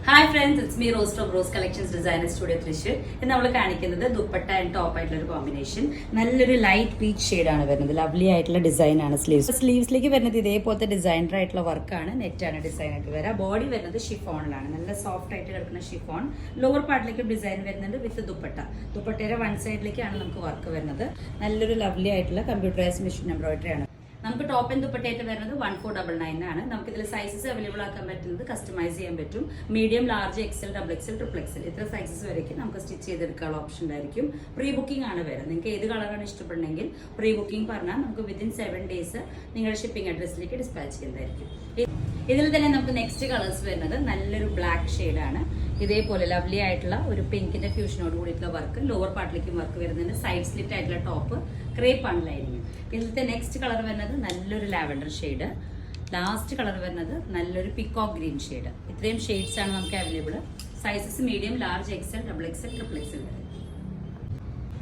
Hi friends, it's me rose from rose collections designer studio Thrissur. ഇന്ന് നമ്മൾ കാണിക്കുന്നത് dupatta and top ആയിട്ടുള്ള ഒരു കോമ്പിനേഷൻ. നല്ലൊരു ലൈറ്റ് പീച്ച് ഷെയ്ഡാണ് വരുന്നത്. ലവ്ലി ആയിട്ടുള്ള ഡിസൈൻ ആണ്. സ്ലീവ്സിലേക്ക് വരുന്നത് ഇതേപോലത്തെ ഡിസൈനർ ആയിട്ടുള്ള വർക്കാണ്. നെറ്റാണ് ഡിസൈൻ ആയിട്ട് വരിക. ബോഡി വരുന്നത് ഷിഫോണിലാണ്. നല്ല സോഫ്റ്റ് ആയിട്ട് കിടക്കുന്ന ഷിഫോൺ. ലോവർ പാർട്ടിലേക്ക് ഡിസൈൻ വരുന്നുണ്ട് വിത്ത് ദുപ്പട്ടയുടെ വൺ സൈഡിലേക്കാണ് നമുക്ക് വർക്ക് വരുന്നത്. നല്ലൊരു ലവ്ലി ആയിട്ടുള്ള കമ്പ്യൂട്ടറൈസ്ഡ് മെഷീൻ എംബ്രോയിഡറി ആണ്. നമുക്ക് ടോപ്പ് ആൻഡ് ദുപ്പട്ടയായിട്ട് വരുന്നത് 1499 ആണ്. നമുക്ക് ഇതിൽ സൈസസ് അവൈലബിൾ ആക്കാൻ പറ്റുന്നത് കസ്റ്റമൈസ് ചെയ്യാൻ പറ്റും. Medium, large, XL, double XL, triple XL ഇത്ര സൈസസ് വരയ്ക്കും നമുക്ക് സ്റ്റിച്ച് ചെയ്തെടുക്കാനുള്ള ഓപ്ഷൻ ഉണ്ടായിരിക്കും. പ്രീ ബുക്കിംഗ് ആണ് വരുന്നത്. നിങ്ങൾക്ക് ഏത് കളറാണ് ഇഷ്ടപ്പെടുന്നെങ്കിൽ പ്രീ ബുക്കിംഗ് പറഞ്ഞാൽ നമുക്ക് വിത്തിൻ 7 days നിങ്ങളുടെ ഷിപ്പിംഗ് അഡ്രസ്സിലേക്ക് ഡിസ്പാച്ച് ചെയ്യുന്നതായിരിക്കും. ഇതിൽ തന്നെ നമുക്ക് നെക്സ്റ്റ് കളേഴ്സ് വരുന്നത് നല്ലൊരു ബ്ലാക്ക് ഷെയ്ഡാണ്. ഇതേപോലെ ലവ്ലി ആയിട്ടുള്ള ഒരു പിങ്കിന്റെ ഫ്യൂഷനോട് കൂടിയിട്ടുള്ള വർക്ക്. ലോവർ പാർട്ടിലേക്കും വർക്ക് വരുന്നുണ്ട്. സൈഡ് സ്ലിറ്റ് ആയിട്ടുള്ള ടോപ്പ്, ക്രേപ്പ് ആണ് ലൈനിങ്. ഇതിലത്തെ നെക്സ്റ്റ് കളർ വരുന്നത് നല്ലൊരു ലാവൻഡർ ഷെയ്ഡ്. ലാസ്റ്റ് കളർ വരുന്നത് നല്ലൊരു പിക്കോക്ക് ഗ്രീൻ ഷെയ്ഡ്. ഇത്രയും ഷെയ്ഡ്സ് ആണ് നമുക്ക് available. Sizes medium, large, XL, double XL, triple XL വരെ.